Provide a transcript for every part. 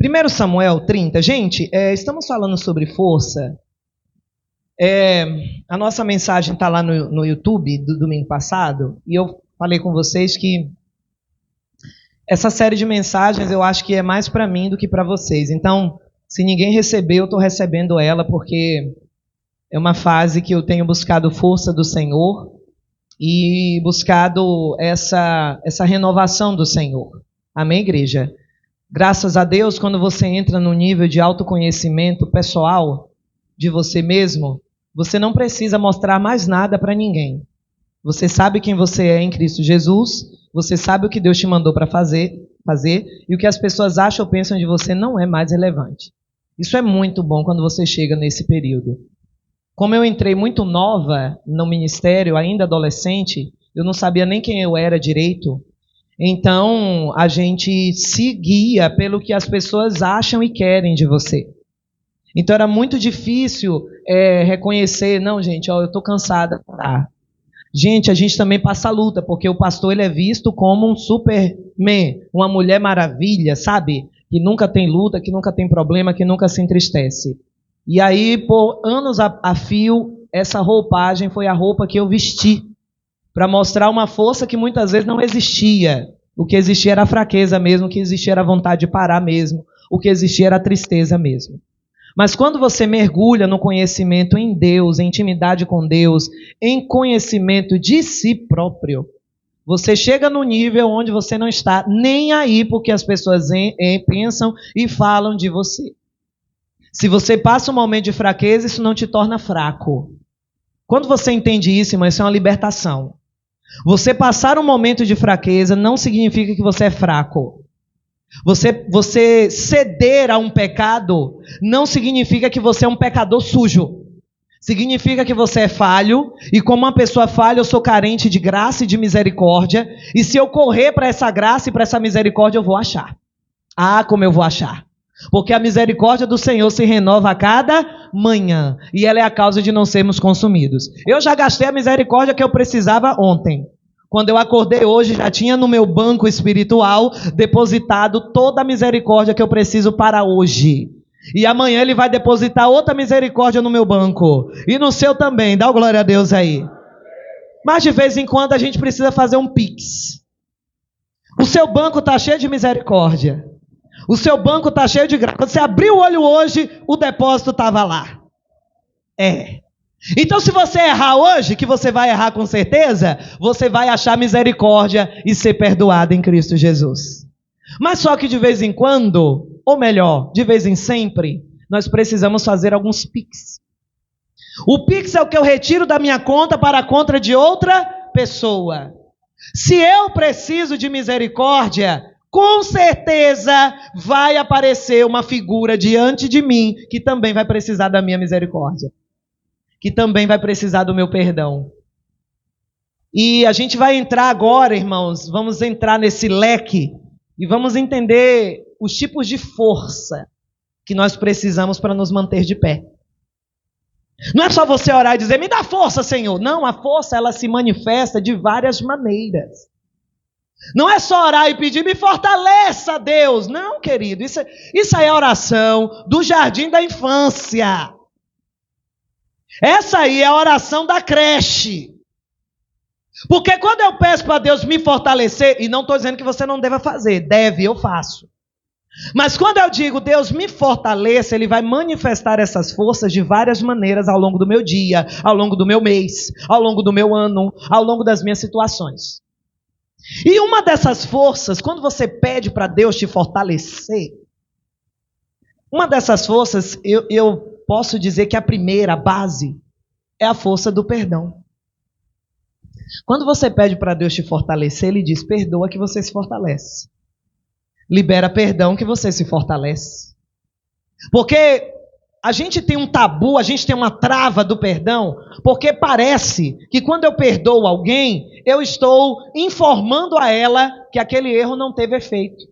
1 Samuel 30. Gente, estamos falando sobre força. A nossa mensagem está lá no YouTube do domingo passado. E eu falei com vocês que essa série de mensagens eu acho que é mais para mim do que para vocês. Então, se ninguém recebeu, eu estou recebendo ela porque é uma fase que eu tenho buscado força do Senhor e buscado essa renovação do Senhor. Amém, igreja? Graças a Deus, quando você entra no nível de autoconhecimento pessoal de você mesmo, você não precisa mostrar mais nada para ninguém. Você sabe quem você é em Cristo Jesus, você sabe o que Deus te mandou para fazer, e o que as pessoas acham ou pensam de você não é mais relevante. Isso é muito bom quando você chega nesse período. Como eu entrei muito nova no ministério, ainda adolescente, eu não sabia nem quem eu era direito. Então, a gente se guia pelo que as pessoas acham e querem de você. Então, era muito difícil reconhecer, não, gente, eu estou cansada. Tá. Gente, a gente também passa luta, porque o pastor ele é visto como um superman, uma mulher maravilha, sabe? Que nunca tem luta, que nunca tem problema, que nunca se entristece. E aí, por anos a fio, essa roupagem foi a roupa que eu vesti, para mostrar uma força que muitas vezes não existia. O que existia era a fraqueza mesmo, o que existia era a vontade de parar mesmo, o que existia era a tristeza mesmo. Mas quando você mergulha no conhecimento em Deus, em intimidade com Deus, em conhecimento de si próprio, você chega no nível onde você não está nem aí porque as pessoas pensam e falam de você. Se você passa um momento de fraqueza, isso não te torna fraco. Quando você entende isso, irmão, isso é uma libertação. Você passar um momento de fraqueza não significa que você é fraco. Você ceder a um pecado não significa que você é um pecador sujo. Significa que você é falho, e como uma pessoa falha, eu sou carente de graça e de misericórdia, e se eu correr para essa graça e para essa misericórdia, eu vou achar. Ah, como eu vou achar? Porque a misericórdia do Senhor se renova a cada manhã, e ela é a causa de não sermos consumidos. Eu já gastei a misericórdia que eu precisava ontem. Quando eu acordei hoje, já tinha no meu banco espiritual depositado toda a misericórdia que eu preciso para hoje. E amanhã ele vai depositar outra misericórdia no meu banco. E no seu também, dá glória a Deus aí. Mas de vez em quando a gente precisa fazer um pix. O seu banco está cheio de misericórdia. O seu banco está cheio de graça. Quando você abriu o olho hoje, o depósito estava lá. Então, se você errar hoje, que você vai errar com certeza, você vai achar misericórdia e ser perdoado em Cristo Jesus. Mas só que de vez em quando, ou melhor, de vez em sempre, nós precisamos fazer alguns pix. O pix é o que eu retiro da minha conta para a conta de outra pessoa. Se eu preciso de misericórdia, com certeza vai aparecer uma figura diante de mim que também vai precisar da minha misericórdia, que também vai precisar do meu perdão. E a gente vai entrar agora, irmãos, vamos entrar nesse leque e vamos entender os tipos de força que nós precisamos para nos manter de pé. Não é só você orar e dizer, me dá força, Senhor. Não, a força ela se manifesta de várias maneiras. Não é só orar e pedir, me fortaleça, Deus. Não, querido, isso aí é oração do jardim da infância. Essa aí é a oração da creche. Porque quando eu peço para Deus me fortalecer, e não estou dizendo que você não deva fazer, deve, eu faço. Mas quando eu digo Deus me fortaleça, Ele vai manifestar essas forças de várias maneiras ao longo do meu dia, ao longo do meu mês, ao longo do meu ano, ao longo das minhas situações. E uma dessas forças, quando você pede para Deus te fortalecer, uma dessas forças, eu posso dizer que a primeira, a base, é a força do perdão. Quando você pede para Deus te fortalecer, Ele diz, perdoa que você se fortalece. Libera perdão que você se fortalece. Porque a gente tem um tabu, a gente tem uma trava do perdão, porque parece que quando eu perdoo alguém, eu estou informando a ela que aquele erro não teve efeito.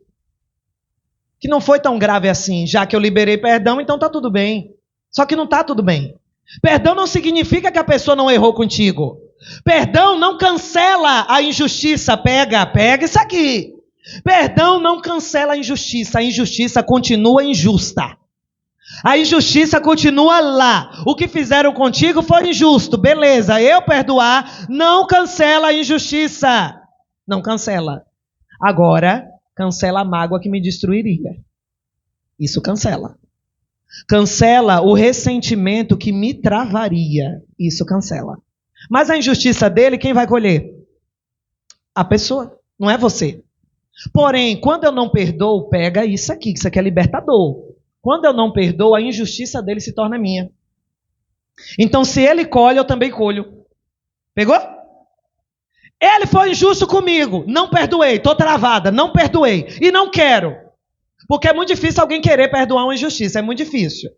Que não foi tão grave assim, já que eu liberei perdão, então está tudo bem. Só que não está tudo bem. Perdão não significa que a pessoa não errou contigo. Perdão não cancela a injustiça. Pega isso aqui. Perdão não cancela a injustiça continua injusta. A injustiça continua lá. O que fizeram contigo foi injusto, beleza, eu perdoar não cancela a injustiça. Não cancela. Agora, cancela a mágoa que me destruiria. Isso cancela. Cancela o ressentimento que me travaria. Isso cancela. Mas a injustiça dele, quem vai colher? A pessoa, não é você. Porém, quando eu não perdoo, pega isso aqui é libertador. Quando eu não perdoo, a injustiça dele se torna minha. Então, se ele colhe, eu também colho. Pegou? Ele foi injusto comigo, não perdoei, estou travada, não perdoei e não quero. Porque é muito difícil alguém querer perdoar uma injustiça, é muito difícil.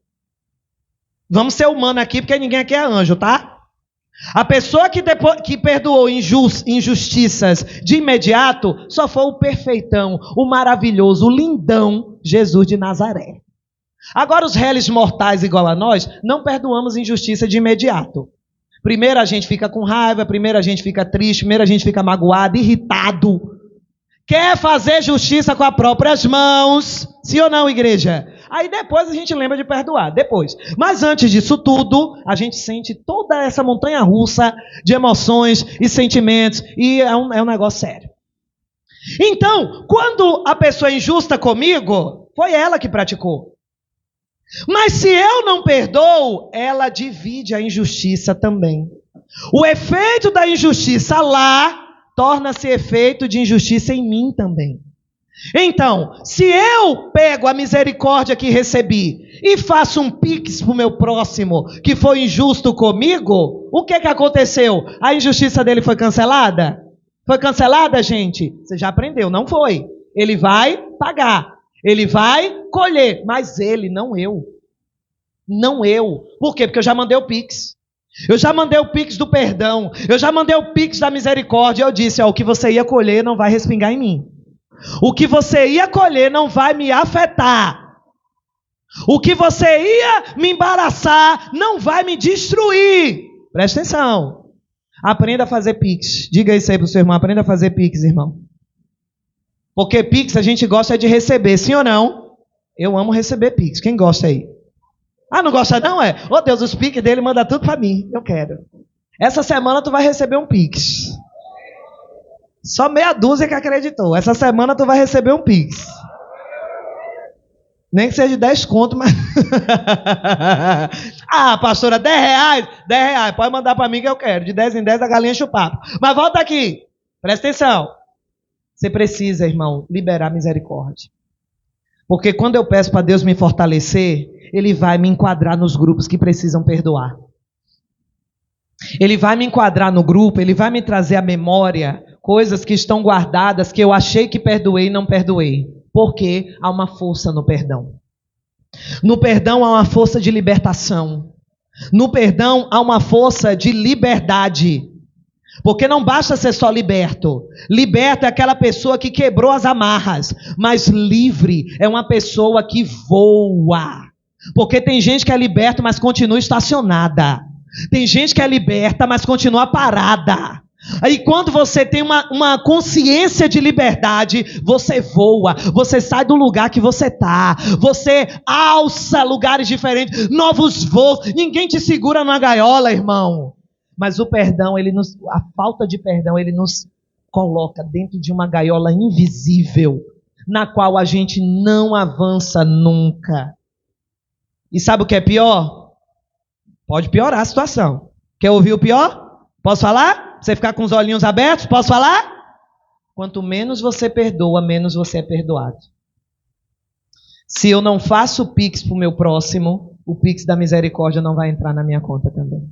Vamos ser humanos aqui, porque ninguém aqui é anjo, tá? A pessoa que perdoou injustiças de imediato só foi o perfeitão, o maravilhoso, o lindão Jesus de Nazaré. Agora os réis mortais igual a nós, não perdoamos injustiça de imediato. Primeiro a gente fica com raiva, primeiro a gente fica triste, primeiro a gente fica magoado, irritado. Quer fazer justiça com as próprias mãos, sim ou não, igreja? Aí depois a gente lembra de perdoar, depois. Mas antes disso tudo, a gente sente toda essa montanha-russa de emoções e sentimentos, e é um negócio sério. Então, quando a pessoa é injusta comigo, foi ela que praticou. Mas se eu não perdoo, ela divide a injustiça também. O efeito da injustiça lá torna-se efeito de injustiça em mim também. Então, se eu pego a misericórdia que recebi e faço um pix para o meu próximo que foi injusto comigo, o que aconteceu? A injustiça dele foi cancelada? Foi cancelada, gente? Você já aprendeu, não foi. Ele vai pagar. Ele vai colher, mas ele, não eu. Não eu. Por quê? Porque eu já mandei o pix. Eu já mandei o pix do perdão. Eu já mandei o pix da misericórdia. Eu disse, o que você ia colher não vai respingar em mim. O que você ia colher não vai me afetar. O que você ia me embaraçar não vai me destruir. Presta atenção. Aprenda a fazer pix. Diga isso aí para o seu irmão. Aprenda a fazer pix, irmão. Porque pix a gente gosta de receber, sim ou não? Eu amo receber pix. Quem gosta aí? Ah, não gosta não, é? Oh Deus, os pix dele manda tudo para mim. Eu quero. Essa semana tu vai receber um pix. Só meia dúzia que acreditou. Essa semana tu vai receber um pix. Nem que seja de 10 conto, mas... Ah, pastora, 10 reais? 10 reais, pode mandar para mim que eu quero. De 10 em 10 a galinha enche o papo. Mas volta aqui. Presta atenção. Você precisa, irmão, liberar misericórdia. Porque quando eu peço para Deus me fortalecer, Ele vai me enquadrar nos grupos que precisam perdoar. Ele vai me enquadrar no grupo, Ele vai me trazer à memória coisas que estão guardadas, que eu achei que perdoei e não perdoei. Porque há uma força no perdão. No perdão há uma força de libertação. No perdão há uma força de liberdade. Porque não basta ser só liberto. Liberto é aquela pessoa que quebrou as amarras. Mas livre é uma pessoa que voa. Porque tem gente que é liberta, mas continua estacionada. Tem gente que é liberta, mas continua parada. Aí quando você tem uma consciência de liberdade, você voa, você sai do lugar que você está, você alça lugares diferentes, novos voos, ninguém te segura na gaiola, irmão. Mas o perdão, a falta de perdão, ele nos coloca dentro de uma gaiola invisível, na qual a gente não avança nunca. E sabe o que é pior? Pode piorar a situação. Quer ouvir o pior? Posso falar? Você ficar com os olhinhos abertos? Posso falar? Quanto menos você perdoa, menos você é perdoado. Se eu não faço o pix para o meu próximo, o pix da misericórdia não vai entrar na minha conta também.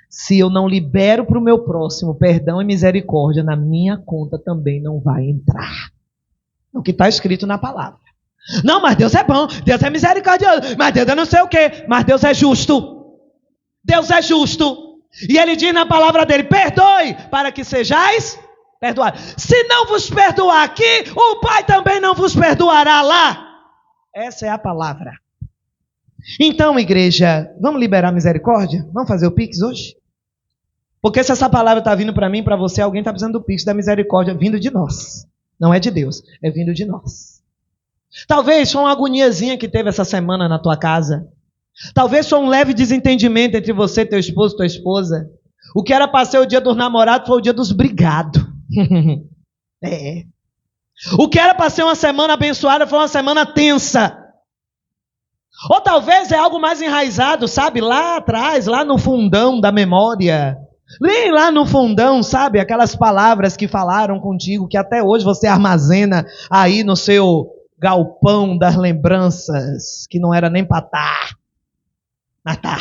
Se eu não libero para o meu próximo perdão e misericórdia, na minha conta também não vai entrar. É o que está escrito na palavra. Não, mas Deus é bom, Deus é misericordioso, mas Deus é não sei o quê, mas Deus é justo. Deus é justo. E Ele diz na palavra dele, perdoe para que sejais perdoados. Se não vos perdoar aqui, o Pai também não vos perdoará lá. Essa é a palavra. Então, igreja, vamos liberar misericórdia? Vamos fazer o pix hoje? Porque se essa palavra está vindo para mim, para você, alguém está precisando do Pix da misericórdia vindo de nós. Não é de Deus, é vindo de nós. Talvez foi uma agoniazinha que teve essa semana na tua casa. Talvez foi um leve desentendimento entre você, teu esposo, tua esposa. O que era para ser o dia dos namorados foi o dia dos brigados. É. O que era para ser uma semana abençoada foi uma semana tensa. Ou talvez é algo mais enraizado, sabe? Lá atrás, lá no fundão da memória. Leia lá no fundão, sabe? Aquelas palavras que falaram contigo, que até hoje você armazena aí no seu galpão das lembranças, que não era nem para estar. Mas tá.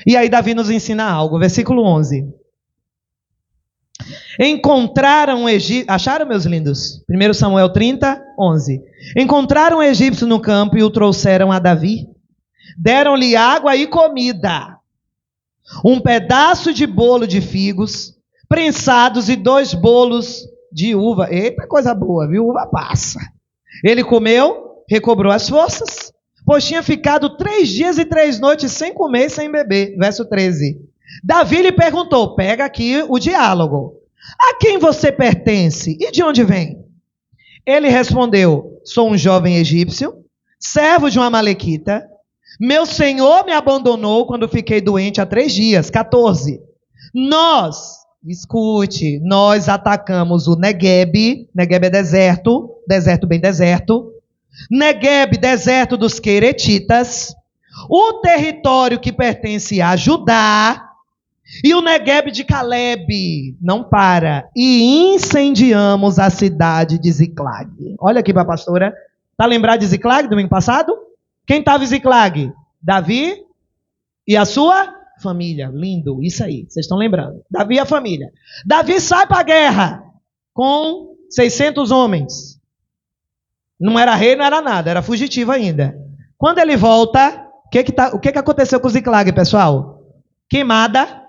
E aí Davi nos ensina algo, versículo 11. Encontraram o egípcio, acharam, meus lindos? 1 Samuel 30, 11. Encontraram o egípcio no campo e o trouxeram a Davi. Deram-lhe água e comida, um pedaço de bolo de figos, prensados e 2 bolos de uva. Eita, coisa boa, viu? Uva passa. Ele comeu, recobrou as forças, pois tinha ficado 3 dias e 3 noites sem comer e sem beber. Verso 13. Davi lhe perguntou, pega aqui o diálogo. A quem você pertence e de onde vem? Ele respondeu, sou um jovem egípcio, servo de uma amalequita. Meu senhor me abandonou quando fiquei doente há 3 dias. 14. Nós atacamos o Negueb. Negueb é deserto, deserto bem deserto. Negueb, deserto dos Queretitas. O território que pertence a Judá. E o Negueb de Caleb. Não para. E incendiamos a cidade de Ziclag. Olha aqui para a pastora. Está lembrado de Ziclag domingo passado? Quem estava em Ziclag? Davi e a sua família. Lindo, isso aí. Vocês estão lembrando. Davi e a família. Davi sai para a guerra com 600 homens. Não era rei, não era nada. Era fugitivo ainda. Quando ele volta, o que aconteceu com Ziclag, pessoal? Queimada.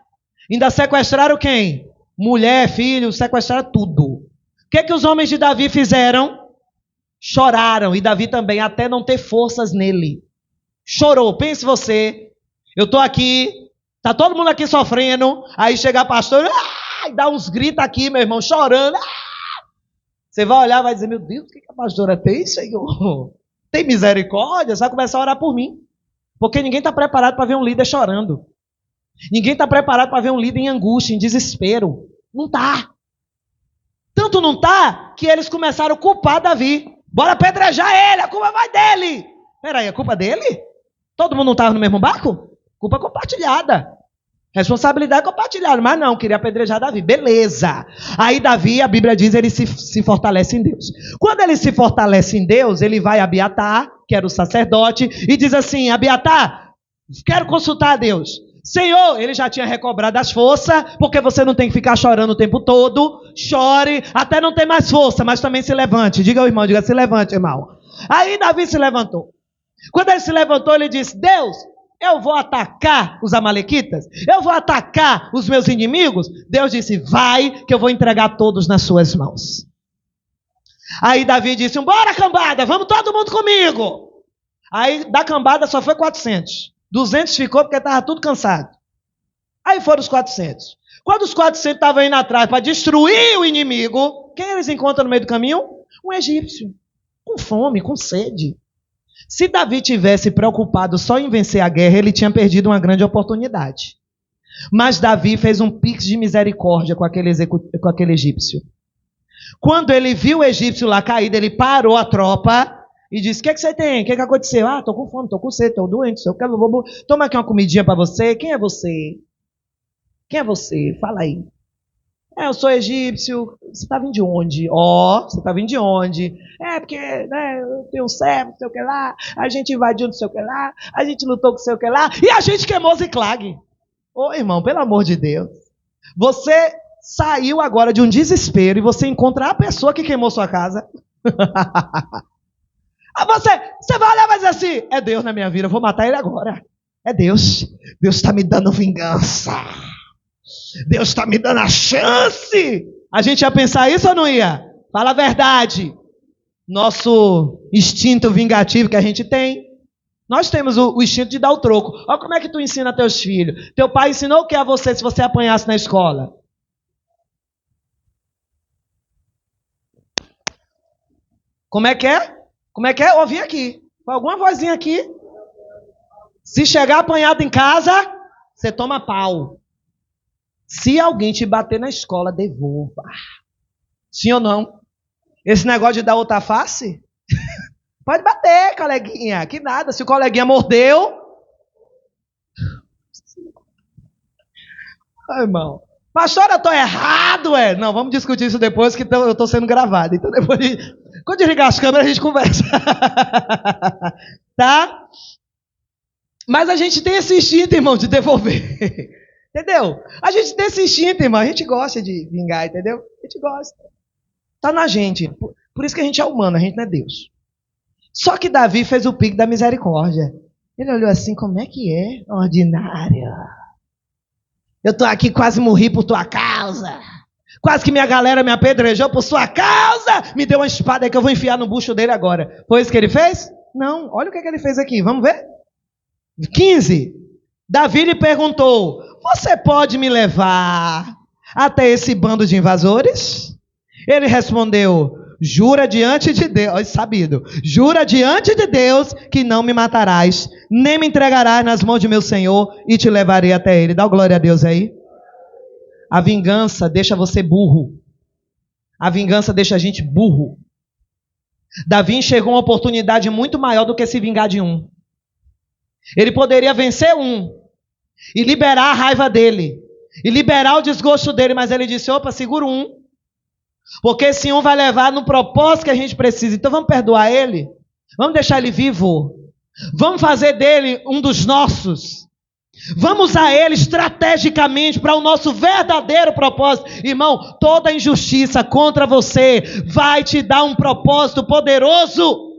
Ainda sequestraram quem? Mulher, filho, sequestraram tudo. O que os homens de Davi fizeram? Choraram. E Davi também, até não ter forças nele. Chorou. Pense você. Eu estou aqui. Está todo mundo aqui sofrendo. Aí chega a pastora. E dá uns gritos aqui, meu irmão, chorando. Você vai olhar e vai dizer, meu Deus, o que a pastora tem, Senhor? Tem misericórdia? Você vai começar a orar por mim. Porque ninguém está preparado para ver um líder chorando. Ninguém está preparado para ver um líder em angústia, em desespero. Não está. Tanto não está que eles começaram a culpar Davi. Bora apedrejar ele, a culpa vai dele. Peraí, a culpa dele? Todo mundo não estava no mesmo barco? Culpa compartilhada. Responsabilidade compartilhada. Mas não, queria apedrejar Davi. Beleza. Aí Davi, a Bíblia diz, ele se fortalece em Deus. Quando ele se fortalece em Deus, ele vai a Abiatar, que era o sacerdote, e diz assim, Abiatar, quero consultar a Deus. Senhor, ele já tinha recobrado as forças, porque você não tem que ficar chorando o tempo todo. Chore, até não ter mais força, mas também se levante. Diga ao irmão, diga, se levante, irmão. Aí Davi se levantou. Quando ele se levantou, ele disse, Deus, eu vou atacar os amalequitas? Eu vou atacar os meus inimigos? Deus disse, vai, que eu vou entregar todos nas suas mãos. Aí Davi disse, bora cambada, vamos todo mundo comigo. Aí da cambada só foi 400. 200 ficou porque estava tudo cansado. Aí foram os 400. Quando os 400 estavam indo atrás para destruir o inimigo, quem eles encontram no meio do caminho? Um egípcio. Com fome, com sede. Se Davi tivesse preocupado só em vencer a guerra, ele tinha perdido uma grande oportunidade. Mas Davi fez um pix de misericórdia com aquele egípcio. Quando ele viu o egípcio lá caído, ele parou a tropa e disse, o que você tem? O que aconteceu? Ah, estou com fome, estou com sede, estou doente, toma aqui uma comidinha para você. Quem é você? Quem é você? Fala aí. Eu sou egípcio. Você está vindo de onde? Você está vindo de onde? Porque eu tenho um servo, não sei o que lá, a gente invadiu não sei o que lá, a gente lutou com não sei o que lá, e a gente queimou Ziclag. Irmão, pelo amor de Deus. Você saiu agora de um desespero e você encontra a pessoa que queimou sua casa. Você vai olhar e vai dizer assim, é Deus na minha vida, eu vou matar ele agora. É Deus. Deus está me dando vingança. Deus está me dando a chance. A gente ia pensar isso ou não ia? Fala a verdade. Nosso instinto vingativo que a gente tem. Nós temos o instinto de dar o troco. Olha como é que tu ensina teus filhos. Teu pai ensinou o que a você se você apanhasse na escola? Como é que é? Como é que é? Ouvi aqui. Alguma vozinha aqui. Se chegar apanhado em casa, você toma pau. Se alguém te bater na escola, devolva. Sim ou não? Esse negócio de dar outra face? Pode bater, coleguinha. Que nada. Se o coleguinha mordeu... Ai, irmão. Pastor, eu estou errado, Não, vamos discutir isso depois que eu estou sendo gravado. Então depois, quando desligar as câmeras, a gente conversa. Tá? Mas a gente tem esse instinto, irmão, de devolver. Entendeu? A gente tem esse instinto, irmão. A gente gosta de vingar, entendeu? A gente gosta. Tá na gente. Por isso que a gente é humano, a gente não é Deus. Só que Davi fez o pique da misericórdia. Ele olhou assim, como é que é? Ordinário. Eu tô aqui, quase morri por tua causa. Quase que minha galera me apedrejou por sua causa. Me deu uma espada aí que eu vou enfiar no bucho dele agora. Foi isso que ele fez? Não. Olha o que ele fez aqui. Vamos ver? 15. Davi lhe perguntou, você pode me levar até esse bando de invasores? Ele respondeu, jura diante de Deus, sabido, jura diante de Deus que não me matarás, nem me entregarás nas mãos de meu Senhor e te levarei até ele. Dá glória a Deus aí. A vingança deixa você burro. A vingança deixa a gente burro. Davi enxergou uma oportunidade muito maior do que se vingar de um. Ele poderia vencer um e liberar a raiva dele, e liberar o desgosto dele, mas ele disse, opa, segura um, porque esse um vai levar no propósito que a gente precisa. Então vamos perdoar ele, vamos deixar ele vivo, vamos fazer dele um dos nossos, vamos usar ele estrategicamente para o nosso verdadeiro propósito. Irmão, toda injustiça contra você vai te dar um propósito poderoso.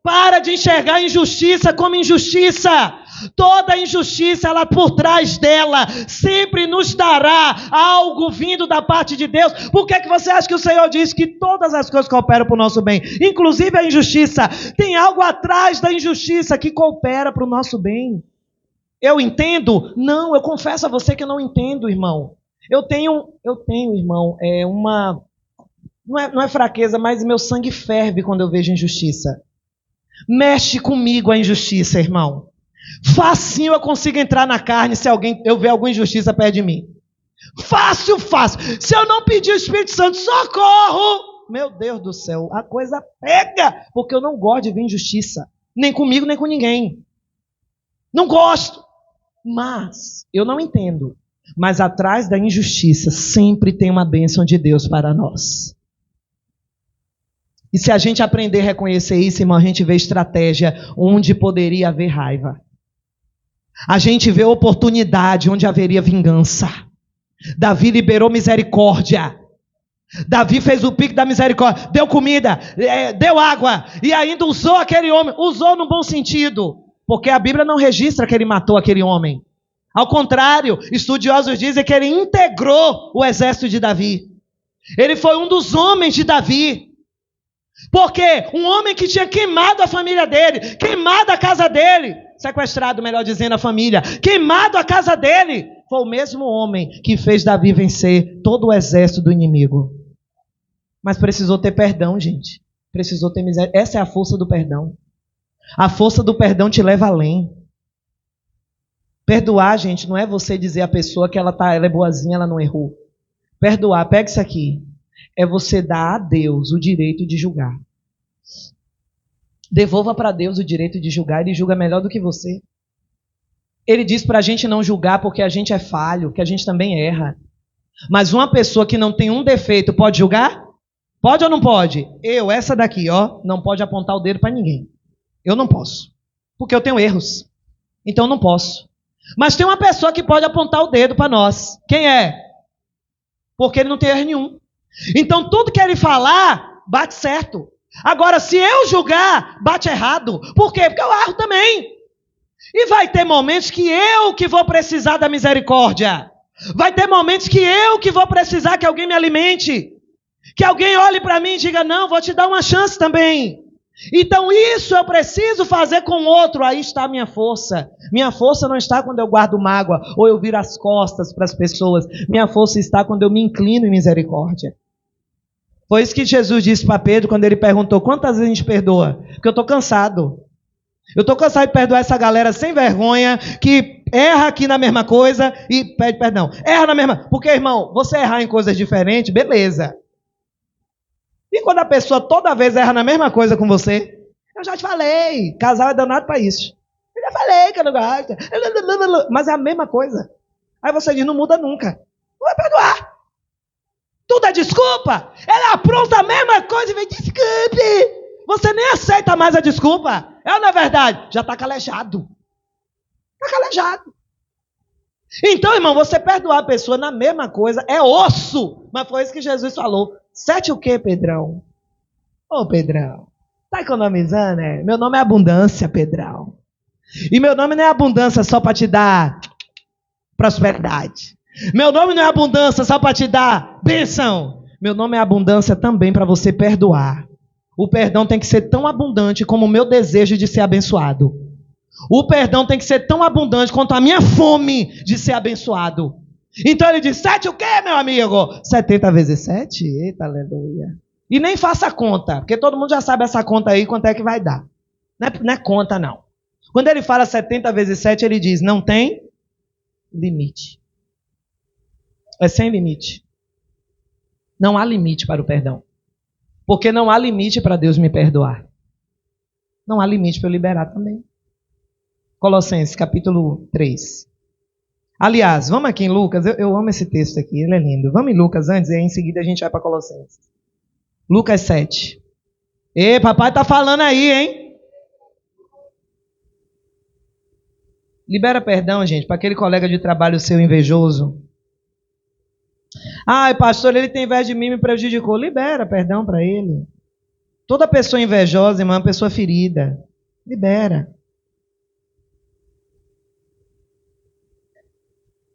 Para de enxergar a injustiça como injustiça. Toda injustiça, ela por trás dela, sempre nos dará algo vindo da parte de Deus. Por que você acha que o Senhor diz que todas as coisas cooperam para o nosso bem? Inclusive a injustiça. Tem algo atrás da injustiça que coopera para o nosso bem. Eu entendo? Não, eu confesso a você que eu não entendo, irmão. Eu tenho, irmão, não é fraqueza, mas meu sangue ferve quando eu vejo injustiça. Mexe comigo a injustiça, irmão. Facinho eu consigo entrar na carne se eu ver alguma injustiça perto de mim. Fácil. Se eu não pedir o Espírito Santo, socorro! Meu Deus do céu, a coisa pega, porque eu não gosto de ver injustiça. Nem comigo, nem com ninguém. Não gosto. Mas, eu não entendo. Mas atrás da injustiça sempre tem uma bênção de Deus para nós. E se a gente aprender a reconhecer isso, irmão, a gente vê estratégia onde poderia haver raiva. A gente vê oportunidade onde haveria vingança. Davi liberou misericórdia. Davi fez o pique da misericórdia. Deu comida, deu água. E ainda usou aquele homem. Usou no bom sentido. Porque a Bíblia não registra que ele matou aquele homem. Ao contrário, estudiosos dizem que ele integrou o exército de Davi. Ele foi um dos homens de Davi. Porque um homem que tinha queimado a família dele, queimado a casa dele, sequestrado, melhor dizendo, a família, queimado a casa dele, foi o mesmo homem que fez Davi vencer todo o exército do inimigo. Mas precisou ter perdão, gente. Precisou ter miséria. Essa é a força do perdão. A força do perdão te leva além. Perdoar, gente, não é você dizer à pessoa que ela é boazinha, ela não errou. Perdoar, pega isso aqui. É você dar a Deus o direito de julgar. Devolva para Deus o direito de julgar. Ele julga melhor do que você. Ele diz para a gente não julgar porque a gente é falho, que a gente também erra. Mas uma pessoa que não tem um defeito pode julgar? Pode ou não pode? Essa daqui, não pode apontar o dedo para ninguém. Eu não posso. Porque eu tenho erros. Então eu não posso. Mas tem uma pessoa que pode apontar o dedo para nós. Quem é? Porque ele não tem erro nenhum. Então tudo que ele falar, bate certo. Agora, se eu julgar, bate errado. Por quê? Porque eu erro também. E vai ter momentos que eu que vou precisar da misericórdia. Vai ter momentos que eu que vou precisar que alguém me alimente. Que alguém olhe para mim e diga, não, vou te dar uma chance também. Então isso eu preciso fazer com o outro. Aí está a minha força. Minha força não está quando eu guardo mágoa ou eu viro as costas para as pessoas. Minha força está quando eu me inclino em misericórdia. Foi isso que Jesus disse para Pedro quando ele perguntou: quantas vezes a gente perdoa? Porque eu estou cansado. Eu estou cansado de perdoar essa galera sem vergonha, que erra aqui na mesma coisa e pede perdão. Erra na mesma... Porque, irmão, você errar em coisas diferentes, beleza. E quando a pessoa toda vez erra na mesma coisa com você? Eu já te falei, casal é danado para isso. Eu já falei que eu não gosto. Mas é a mesma coisa. Aí você diz, não muda nunca. Não vai perdoar. Tudo é desculpa. Ela apronta a mesma coisa e vem, desculpe. Você nem aceita mais a desculpa. É ou não é verdade? Já está calejado. Está calejado. Então, irmão, você perdoar a pessoa na mesma coisa é osso. Mas foi isso que Jesus falou. 7 o quê, Pedrão? Ô, Pedrão, tá economizando, né? Meu nome é abundância, Pedrão. E meu nome não é abundância só para te dar prosperidade. Meu nome não é abundância só para te dar bênção. Meu nome é abundância também para você perdoar. O perdão tem que ser tão abundante como o meu desejo de ser abençoado. O perdão tem que ser tão abundante quanto a minha fome de ser abençoado. Então ele diz, 7 o quê, meu amigo? 70 vezes 7? Eita, aleluia. E nem faça conta, porque todo mundo já sabe essa conta aí, quanto é que vai dar. Não é conta, não. Quando ele fala 70 vezes 7, ele diz, não tem limite. É sem limite. Não há limite para o perdão. Porque não há limite para Deus me perdoar. Não há limite para eu liberar também. Colossenses, capítulo 3. Aliás, vamos aqui em Lucas. Eu amo esse texto aqui, ele é lindo. Vamos em Lucas antes e aí em seguida a gente vai para Colossenses. Lucas 7. Ei, papai tá falando aí, hein? Libera perdão, gente, para aquele colega de trabalho seu invejoso. Ai, pastor, ele tem inveja de mim, me prejudicou. Libera perdão para ele. Toda pessoa invejosa, irmã, é uma pessoa ferida. Libera.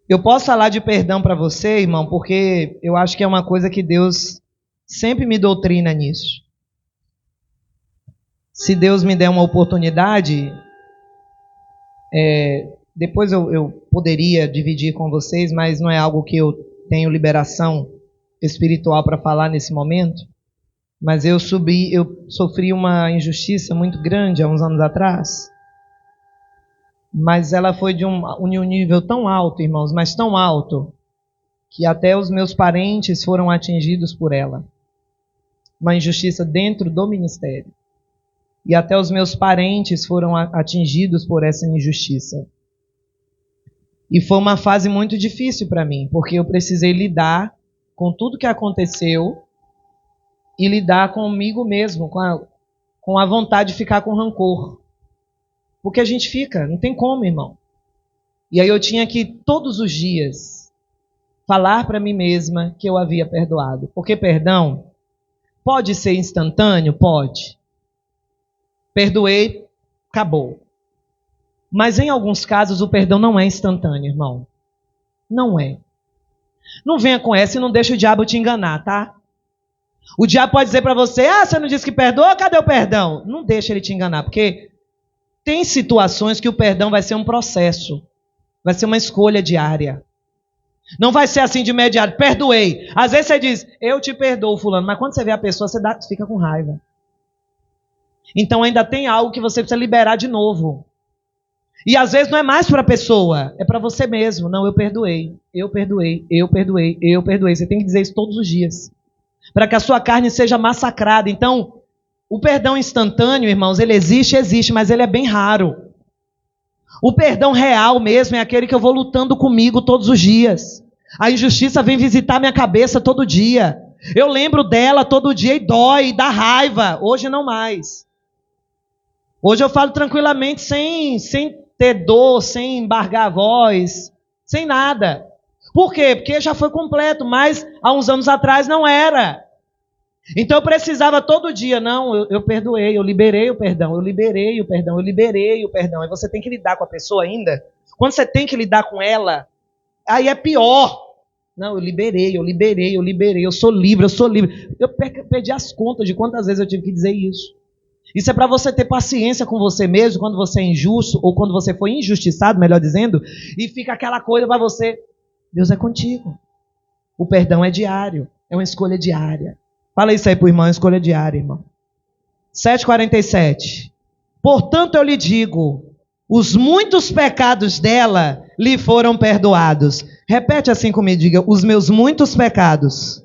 Eu posso falar de perdão para você, irmão, porque eu acho que é uma coisa que Deus sempre me doutrina nisso. Se Deus me der uma oportunidade, depois eu poderia dividir com vocês, mas não é algo que eu tenho liberação espiritual para falar nesse momento. Mas eu sofri uma injustiça muito grande há uns anos atrás. Mas ela foi de um nível tão alto, irmãos, mas tão alto, que até os meus parentes foram atingidos por ela. Uma injustiça dentro do ministério. E até os meus parentes foram atingidos por essa injustiça. E foi uma fase muito difícil para mim, porque eu precisei lidar com tudo que aconteceu e lidar comigo mesmo, com a vontade de ficar com rancor. Porque a gente fica, não tem como, irmão. E aí eu tinha que, todos os dias, falar para mim mesma que eu havia perdoado. Porque perdão pode ser instantâneo? Pode. Perdoei, acabou. Mas em alguns casos o perdão não é instantâneo, irmão. Não é. Não venha com essa e não deixa o diabo te enganar, tá? O diabo pode dizer para você, você não disse que perdoa? Cadê o perdão? Não deixa ele te enganar, porque tem situações que o perdão vai ser um processo. Vai ser uma escolha diária. Não vai ser assim de imediato, perdoei. Às vezes você diz, eu te perdoo, fulano, mas quando você vê a pessoa, você fica com raiva. Então ainda tem algo que você precisa liberar de novo. E às vezes não é mais para a pessoa, é para você mesmo. Não, eu perdoei, eu perdoei, eu perdoei, eu perdoei. Você tem que dizer isso todos os dias. Para que a sua carne seja massacrada. Então, o perdão instantâneo, irmãos, ele existe, mas ele é bem raro. O perdão real mesmo é aquele que eu vou lutando comigo todos os dias. A injustiça vem visitar minha cabeça todo dia. Eu lembro dela todo dia e dói, e dá raiva. Hoje não mais. Hoje eu falo tranquilamente, sem ter dor, sem embargar a voz, sem nada. Por quê? Porque já foi completo, mas há uns anos atrás não era. Então eu precisava todo dia, eu perdoei, eu liberei o perdão, eu liberei o perdão, eu liberei o perdão. E você tem que lidar com a pessoa ainda. Quando você tem que lidar com ela, aí é pior. Não, eu liberei, eu sou livre. Eu perdi as contas de quantas vezes eu tive que dizer isso. Isso é para você ter paciência com você mesmo quando você é injusto, ou quando você foi injustiçado, melhor dizendo, e fica aquela coisa para você. Deus é contigo. O perdão é diário, é uma escolha diária. Fala isso aí pro irmão, é uma escolha diária, irmão. 7,47. Portanto eu lhe digo, os muitos pecados dela lhe foram perdoados. Repete assim comigo, diga, os meus muitos pecados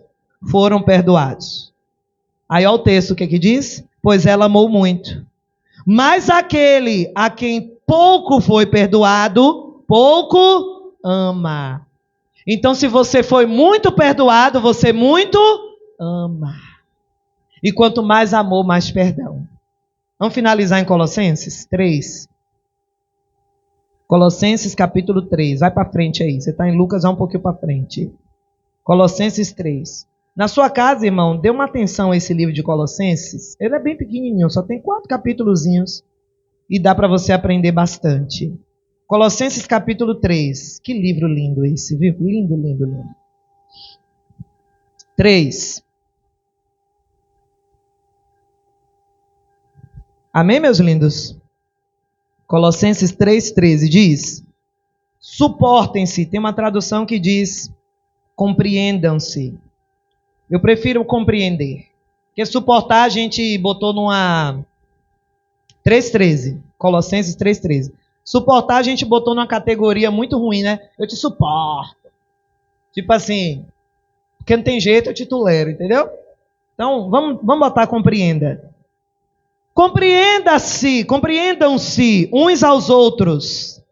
foram perdoados. Aí olha o texto, o que diz? Pois ela amou muito. Mas aquele a quem pouco foi perdoado, pouco ama. Então se você foi muito perdoado, você muito ama. E quanto mais amor, mais perdão. Vamos finalizar em Colossenses 3. Colossenses capítulo 3. Vai para frente aí. Você está em Lucas, vai um pouquinho para frente. Colossenses 3. Na sua casa, irmão, dê uma atenção a esse livro de Colossenses. Ele é bem pequenininho, só tem 4 capítulozinhos. E dá para você aprender bastante. Colossenses capítulo 3. Que livro lindo esse, viu? Lindo, lindo, lindo. 3. Amém, meus lindos? Colossenses 3,13 diz: suportem-se. Tem uma tradução que diz: compreendam-se. Eu prefiro compreender. Porque suportar a gente botou numa 3,13. Colossenses 3,13. Suportar a gente botou numa categoria muito ruim, né? Eu te suporto. Tipo assim, porque não tem jeito, eu te tolero, entendeu? Então, vamos botar compreenda. Compreendam-se uns aos outros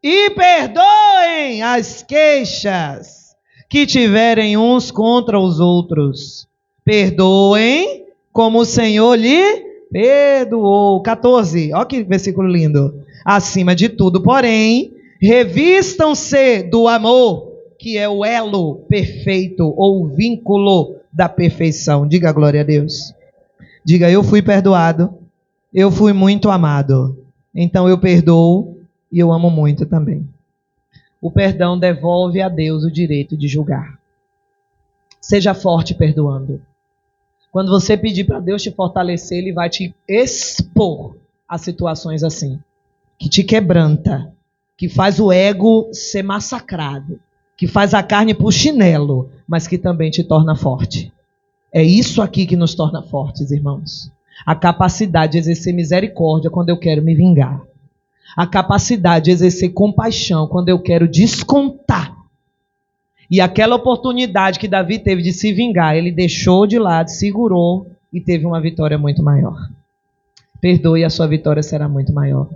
e perdoem as queixas que tiverem uns contra os outros. Perdoem como o Senhor lhe perdoou. 14, olha que versículo lindo. Acima de tudo, porém, revistam-se do amor, que é o elo perfeito ou o vínculo da perfeição. Diga glória a Deus. Diga, eu fui perdoado. Eu fui muito amado, então eu perdoo e eu amo muito também. O perdão devolve a Deus o direito de julgar. Seja forte perdoando. Quando você pedir para Deus te fortalecer, Ele vai te expor a situações assim, que te quebranta, que faz o ego ser massacrado, que faz a carne pro chinelo, mas que também te torna forte. É isso aqui que nos torna fortes, irmãos. A capacidade de exercer misericórdia quando eu quero me vingar. A capacidade de exercer compaixão quando eu quero descontar. E aquela oportunidade que Davi teve de se vingar, ele deixou de lado, segurou e teve uma vitória muito maior. Perdoe, a sua vitória será muito maior.